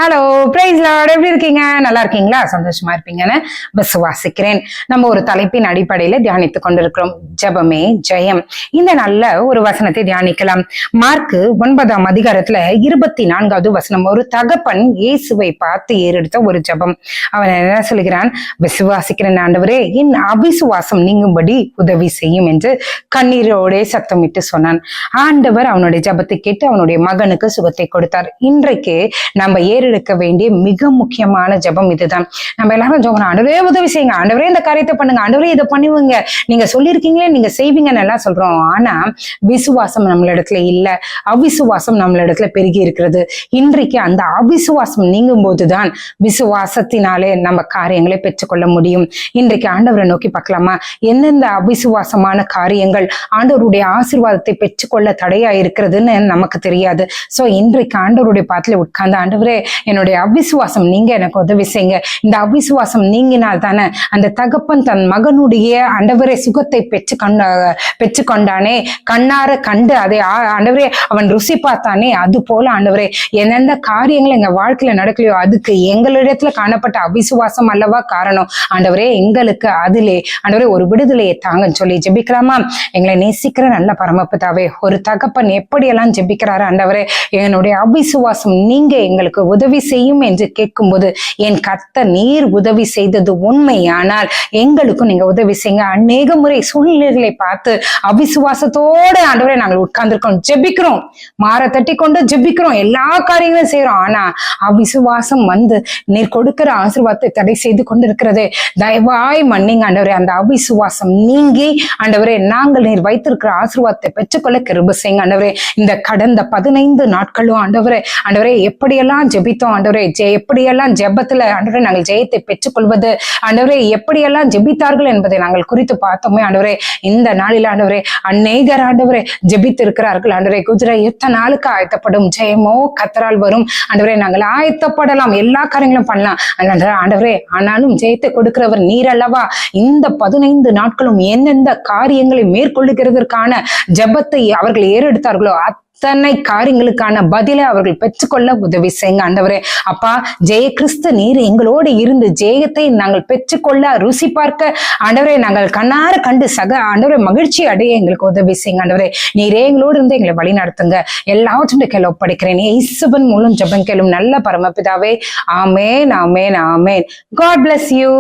Hello price Lord, எப்படி இருக்கீங்க? நல்லா இருக்கீங்களா? சந்தோஷமா இருப்பீங்கன்னு விசுவாசிக்கிறேன். நம்ம ஒரு தலைப்பின் அடிப்படையில தியானித்துக் கொண்டிருக்கிறோம், ஜெபமே ஜெயம். இந்த நல்ல ஒரு வசனத்தை தியானிக்கலாம். மார்க் 9ஆம் அதிகாரத்துல 24வது வசனம். ஒரு தகப்பன் இயேசுவை பார்த்து ஏறெடுத்த ஒரு ஜெபம். அவன் என்ன சொல்லுகிறான்? விசுவாசிக்கிறேன் ஆண்டவரே, என் அவிசுவாசம் நீங்கும்படி உதவி செய்யும் என்று கண்ணீரோட சத்தமிட்டு சொன்னான். ஆண்டவர் அவனுடைய ஜெபத்தை கேட்டு அவனுடைய மகனுக்கு சுகத்தை கொடுத்தார். இன்றைக்கு நம்ம ஏறெடுக்க வேண்டிய மிக முக்கியமான ஜெபம் இதுதான். நம்ம எல்லாரும் ஜெபம், ஆண்டவரே உதவி செய்யுங்க, ஆண்டவரே இந்த காரியத்தை பண்ணுங்க, ஆண்டவரே இதை பண்ணுவீங்க, நீங்க சொல்லியிருக்கீங்களே நீங்க செய்வீங்கன்னு எல்லாம் சொல்றோம். ஆனா விசுவாசம் நம்மளிடத்துல இல்ல, அவிசுவாசம் நம்மளிடத்துல பெருகி இருக்கிறது. இன்றைக்கு அந்த அவிசுவாசம் நீங்கும் போதுதான் விசுவாசத்தினாலே நம்ம காரியங்களை பெற்றுக்கொள்ள முடியும். இன்றைக்கு ஆண்டவரை நோக்கி பார்க்கலாமா? எந்தெந்த அவிசுவாசமான காரியங்கள் ஆண்டவருடைய ஆசீர்வாதத்தை பெற்றுக்கொள்ள தடையா இருக்கிறதுன்னு நமக்கு தெரியாது. சோ இன்றைக்கு ஆண்டவருடைய பாத்துல உட்கார்ந்து, ஆண்டவரே என்னுடைய அவிசுவாசம் நீங்க எனக்கு உதவி செய்யுங்க. இந்த அவிசுவாசம் நீங்கினால் தானே அந்த தகப்பன் தன் மகனுடைய ஆண்டவரே சுகத்தை பெற்றுக்கொண்டானே, கண்ணார கண்டு அதை ஆண்டவரே அவன் ருசி பார்த்தானே, அது போல ஆண்டவரே எந்தெந்த காரியங்கள் எங்க வாழ்க்கையில நடக்கலையோ அதுக்கு எங்களிடத்துல காணப்பட்ட அவிசுவாசம் அல்லவா காரணம். ஆண்டவரே எங்களுக்கு அதிலே ஆண்டவரே ஒரு விடுதலையை தாங்கன்னு சொல்லி ஜெபிக்கலாமா? எங்களை நேசிக்கிற நல்ல பரமபிதாவே, ஒரு தகப்பன் எப்படியெல்லாம் ஜெபிக்கிறாரு, ஆண்டவரே என்னுடைய அவிசுவாசம் நீங்க எங்களுக்கு உதவி செய்யும் என்று கேட்கும்போது, என் கர்த்தர் நீர் உதவி செய்தது உண்மையானால் எங்களுக்கும் நீங்க உதவி செய்யுங்க. அநேக முறை சூழ்நிலைகளை பார்த்து அவிசுவாசத்தோட ஆண்டவரே நாங்கள் உட்கார்ந்துருக்கோம், ஜெபிக்கிறோம், மாற தட்டி கொண்டு ஜெபிக்கிறோம், எல்லா காரியங்களும் செய்யறோம். ஆனா அவிசுவாசம் வந்து நீர் கொடுக்கிற ஆசீர்வாதத்தை தடை செய்து கொண்டிருக்கிறதே, தயவாய் மன்னிங்க ஆண்டவரே. அந்த அவிசுவாசம் நீங்கி ஆண்டவரே நாங்கள் நீர் வைத்திருக்கிற ஆசீர்வாதத்தை பெற்றுக்கொள்ள கிருபை செய்யுங்க ஆண்டவரே. இந்த கடந்த 15 நாட்களும் ஆண்டவரே எப்படியெல்லாம் ஜெபித்தோம் ஆண்டவரே, எப்படியெல்லாம் ஜெபத்துல ஆண்டவரே நாங்கள் ஜெயத்தை பெற்றுக்கொள்வது, ஆண்டவரே எப்படியெல்லாம் ஜெபித்தார்கள் என்பதை நாங்கள் குறித்து பார்த்தோமே ஆண்டவரே. இந்த நாளில் ஆண்டவரே அநேகர் ஆண்டவரே ஜெபித்து இருக்கிறார்கள் ஆண்டவரே. குதிரை எத்தனை நாளுக்கு ஆயத்தப்படும், ஜெயமோ கர்த்தரால் வரும் ஆண்டவரே. நாங்கள் ஆயத்தப்படலாம், எல்லா காரியங்களும் பண்ணலாம் ஆண்டவரே, ஆனாலும் ஜெயத்தை கொடுக்கிறவர் நீர் அல்லவா. இந்த 15 நாட்களும் எந்தெந்த காரியங்களை மேற்கொள்ளுகிறதற்கான ஜெபத்தை அவர்கள் ஏறெடுத்தார்களோ அத்தனை காரியங்களுக்கான பதிலை அவர்கள் பெற்றுக்கொள்ள உதவி செய்யுங்க ஆண்டவரே. அப்பா ஜெய கிறிஸ்து நீர் எங்களோடு இருந்து ஜெயத்தை நாங்கள் பெற்றுக்கொள்ள ருசி பார்க்க ஆண்டவரே நாங்கள் கண்ணார கண்டு ஆண்டவரே மகிழ்ச்சி அடைய எங்களுக்கு உதவி செய்யுங்க ஆண்டவரே. நீரே எங்களோடு இருந்து எங்களை வழி நடத்துங்க. எல்லாவற்றும் கேள்வி ஒப்படைக்கிறேன் இயேசுவின் மூலம் ஜெபம் கேளும் நல்ல பரமபிதாவே. ஆமேன், ஆமேன், ஆமேன். God bless you.